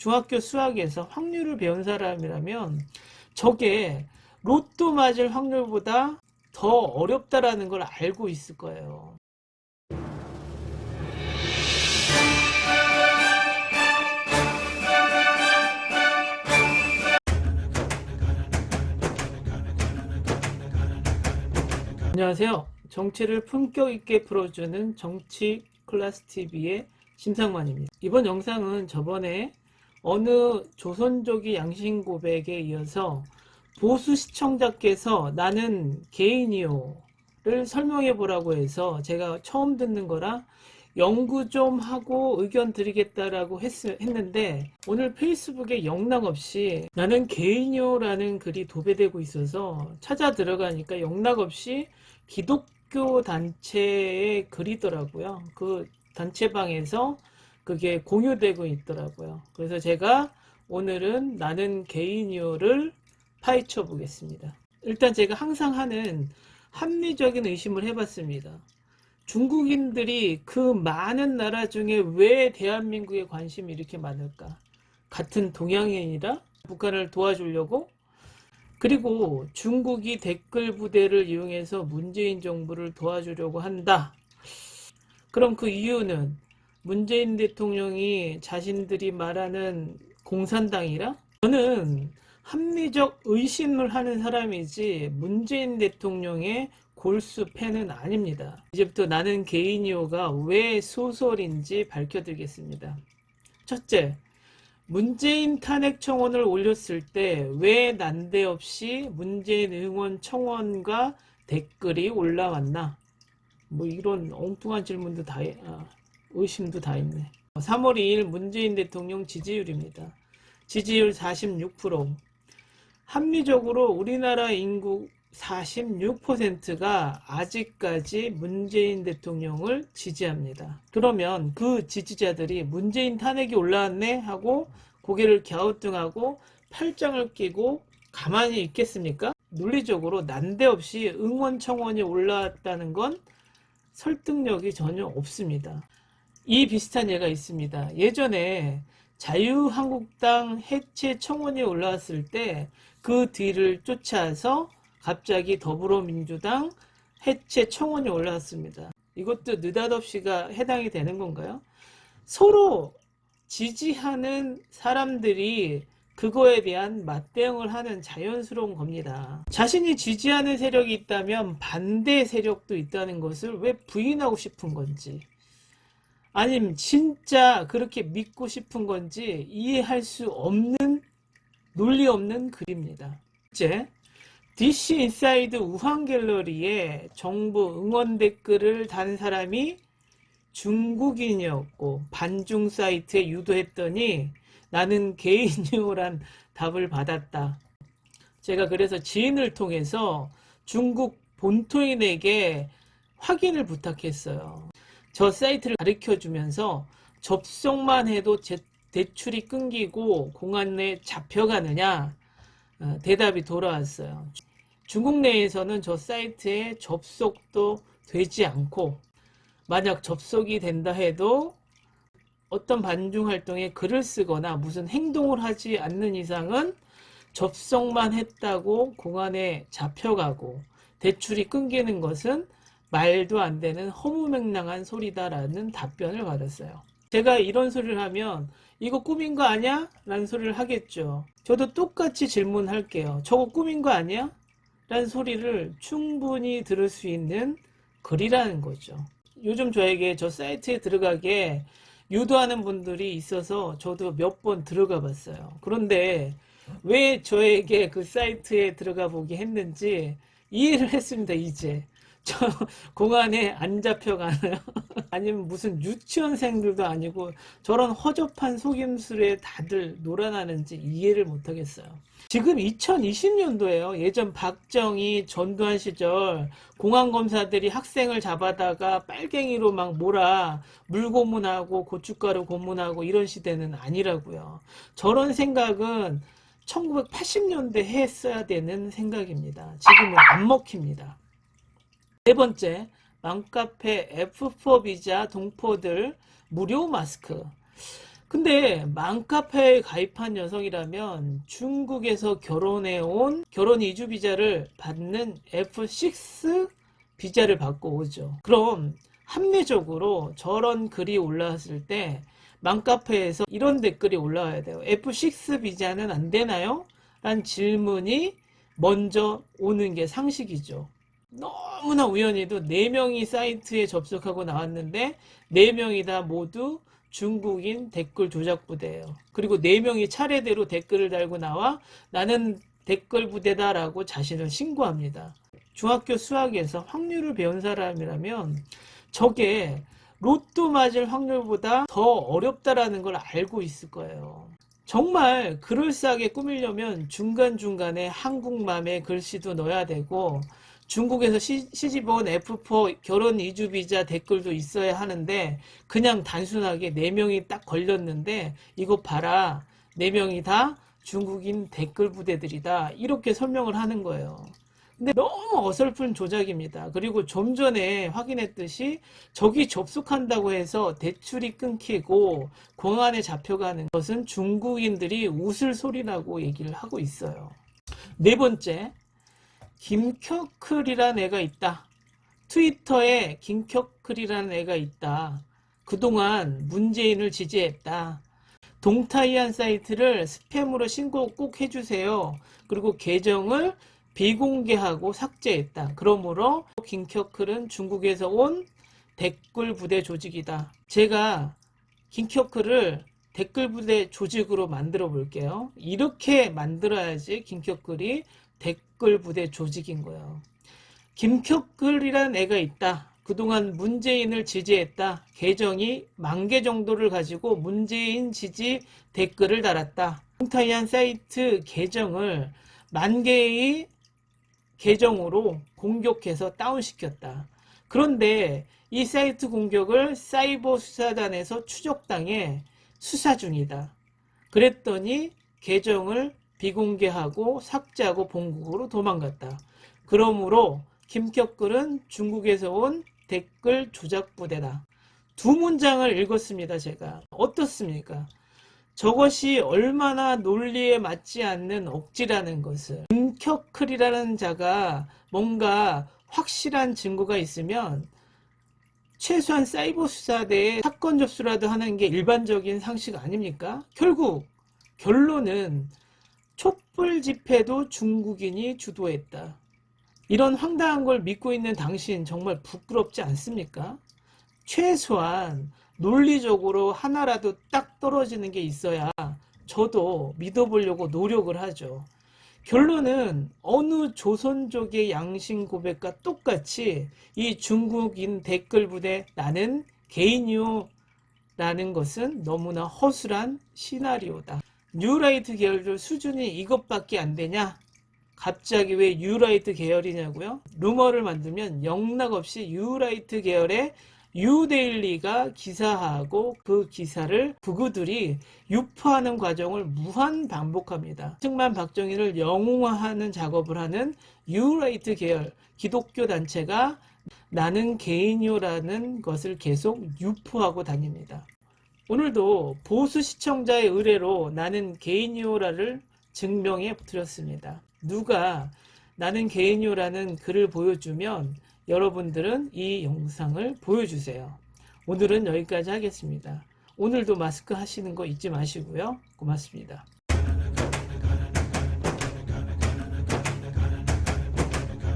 중학교 수학에서 확률을 배운 사람이라면 저게 로또 맞을 확률보다 더 어렵다라는 걸 알고 있을 거예요. 안녕하세요. 정치를 품격 있게 풀어주는 정치 클래스 TV의 심상만입니다. 이번 영상은 저번에 어느 조선족의 양심 고백에 이어서 보수 시청자께서 나는 개인이요를 설명해 보라고 해서 제가 처음 듣는 거라 연구 좀 하고 의견 드리겠다라고 했는데 오늘 페이스북에 영락없이 나는 개인이요라는 글이 도배되고 있어서 찾아 들어가니까 영락없이 기독교 단체의 글이더라고요. 그 단체방에서 그게 공유되고 있더라고요. 그래서 제가 오늘은 나는 개인이요를 파헤쳐 보겠습니다. 일단 제가 항상 하는 합리적인 의심을 해봤습니다. 중국인들이 그 많은 나라 중에 왜 대한민국에 관심이 이렇게 많을까? 같은 동양인이라 북한을 도와주려고? 그리고 중국이 댓글 부대를 이용해서 문재인 정부를 도와주려고 한다. 그럼 그 이유는 문재인 대통령이 자신들이 말하는 공산당이라? 저는 합리적 의심을 하는 사람이지 문재인 대통령의 골수 팬은 아닙니다. 이제부터 나는 개인이요가 왜 소설인지 밝혀드리겠습니다. 첫째, 문재인 탄핵 청원을 올렸을 때 왜 난데없이 문재인 응원 청원과 댓글이 올라왔나? 뭐 이런 엉뚱한 질문도 의심도 다 있네. 3월 2일 문재인 대통령 지지율입니다. 지지율 46%. 합리적으로 우리나라 인구 46%가 아직까지 문재인 대통령을 지지합니다. 그러면 그 지지자들이 문재인 탄핵이 올라왔네 하고 고개를 갸우뚱하고 팔짱을 끼고 가만히 있겠습니까? 논리적으로 난데없이 응원 청원이 올라왔다는 건 설득력이 전혀 없습니다. 이 비슷한 예가 있습니다. 예전에 자유한국당 해체 청원이 올라왔을 때 그 뒤를 쫓아서 갑자기 더불어민주당 해체 청원이 올라왔습니다. 이것도 느닷없이가 해당이 되는 건가요? 서로 지지하는 사람들이 그거에 대한 맞대응을 하는 자연스러운 겁니다. 자신이 지지하는 세력이 있다면 반대 세력도 있다는 것을 왜 부인하고 싶은 건지, 아니면 진짜 그렇게 믿고 싶은 건지 이해할 수 없는, 논리 없는 글입니다. 둘째, DC 인사이드 우한 갤러리에 정부 응원 댓글을 단 사람이 중국인이었고 반중 사이트에 유도했더니 나는 개인이요란 답을 받았다. 제가 그래서 지인을 통해서 중국 본토인에게 확인을 부탁했어요. 저 사이트를 가르쳐주면서 접속만 해도 대출이 끊기고 공안에 잡혀가느냐? 대답이 돌아왔어요. 중국 내에서는 저 사이트에 접속도 되지 않고 만약 접속이 된다 해도 어떤 반중 활동에 글을 쓰거나 무슨 행동을 하지 않는 이상은 접속만 했다고 공안에 잡혀가고 대출이 끊기는 것은 말도 안 되는 허무맹랑한 소리다라는 답변을 받았어요. 제가 이런 소리를 하면 이거 꿈인 거 아니야? 라는 소리를 하겠죠. 저도 똑같이 질문할게요. 저거 꿈인 거 아니야? 라는 소리를 충분히 들을 수 있는 글이라는 거죠. 요즘 저에게 저 사이트에 들어가게 유도하는 분들이 있어서 저도 몇 번 들어가 봤어요. 그런데 왜 저에게 그 사이트에 들어가 보게 했는지 이해를 했습니다. 이제 저 공안에 안 잡혀가나요? 아니면 무슨 유치원생들도 아니고 저런 허접한 속임수에 다들 놀아나는지 이해를 못하겠어요. 지금 2020년도에요. 예전 박정희, 전두환 시절 공안검사들이 학생을 잡아다가 빨갱이로 막 몰아 물고문하고 고춧가루 고문하고 이런 시대는 아니라고요. 저런 생각은 1980년대 했어야 되는 생각입니다. 지금은 안 먹힙니다. 네 번째, 맘카페 F4 비자 동포들 무료 마스크. 근데 맘카페에 가입한 여성이라면 중국에서 결혼해 온 결혼 이주 비자를 받는 F6 비자를 받고 오죠. 그럼 합리적으로 저런 글이 올라왔을 때 맘카페에서 이런 댓글이 올라와야 돼요. F6 비자는 안 되나요? 라는 질문이 먼저 오는 게 상식이죠. 너무나 우연히도 4명이 사이트에 접속하고 나왔는데 4명이 다 모두 중국인 댓글 조작 부대예요. 그리고 4명이 차례대로 댓글을 달고 나와 나는 댓글 부대다라고 자신을 신고합니다. 중학교 수학에서 확률을 배운 사람이라면 저게 로또 맞을 확률보다 더 어렵다라는 걸 알고 있을 거예요. 정말 그럴싸하게 꾸미려면 중간중간에 한국맘의 글씨도 넣어야 되고 중국에서 시집온 F4 결혼 이주 비자 댓글도 있어야 하는데 그냥 단순하게 4명이 딱 걸렸는데 이거 봐라 4명이 다 중국인 댓글 부대들이다 이렇게 설명을 하는 거예요. 근데 너무 어설픈 조작입니다. 그리고 좀 전에 확인했듯이 저기 접속한다고 해서 대출이 끊기고 공안에 잡혀가는 것은 중국인들이 웃을 소리라고 얘기를 하고 있어요. 네 번째, 김켜클이라는 애가 있다. 트위터에 김켜클이라는 애가 있다. 그동안 문재인을 지지했다. 동타이한 사이트를 스팸으로 신고 꼭 해주세요. 그리고 계정을 비공개하고 삭제했다. 그러므로 김켜클은 중국에서 온 댓글 부대 조직이다. 제가 김켜클을 댓글 부대 조직으로 만들어 볼게요. 이렇게 만들어야지 김켜클이 댓글 부대 조직인 거예요. 김켜클이라는 애가 있다. 그동안 문재인을 지지했다. 계정이 10,000개 정도를 가지고 문재인 지지 댓글을 달았다. 동타이한 사이트 계정을 10,000개의 계정으로 공격해서 다운시켰다. 그런데 이 사이트 공격을 사이버 수사단에서 추적당해 수사 중이다. 그랬더니 계정을 비공개하고 삭제하고 본국으로 도망갔다. 그러므로 김켜클은 중국에서 온 댓글 조작 부대다. 두 문장을 읽었습니다. 제가 어떻습니까? 저것이 얼마나 논리에 맞지 않는 억지라는 것을 김켜클이라는 자가 뭔가 확실한 증거가 있으면 최소한 사이버 수사대에 사건 접수라도 하는 게 일반적인 상식 아닙니까? 결국 결론은 촛불 집회도 중국인이 주도했다. 이런 황당한 걸 믿고 있는 당신 정말 부끄럽지 않습니까? 최소한 논리적으로 하나라도 딱 떨어지는 게 있어야 저도 믿어보려고 노력을 하죠. 결론은 어느 조선족의 양심 고백과 똑같이 이 중국인 댓글 부대 나는 개인이요라는 것은 너무나 허술한 시나리오다. 뉴라이트 계열들 수준이 이것밖에 안 되냐? 갑자기 왜 뉴라이트 계열이냐고요? 루머를 만들면 영락없이 뉴라이트 계열의 뉴데일리가 기사하고 그 기사를 극우들이 유포하는 과정을 무한 반복합니다. 측만 박정희를 영웅화하는 작업을 하는 뉴라이트 계열 기독교 단체가 나는 개인요라는 것을 계속 유포하고 다닙니다. 오늘도 보수 시청자의 의뢰로 나는 개인요라를 증명해 드렸습니다. 누가 나는 개인요라는 글을 보여주면 여러분들은 이 영상을 보여주세요. 오늘은 여기까지 하겠습니다. 오늘도 마스크 하시는 거 잊지 마시고요. 고맙습니다.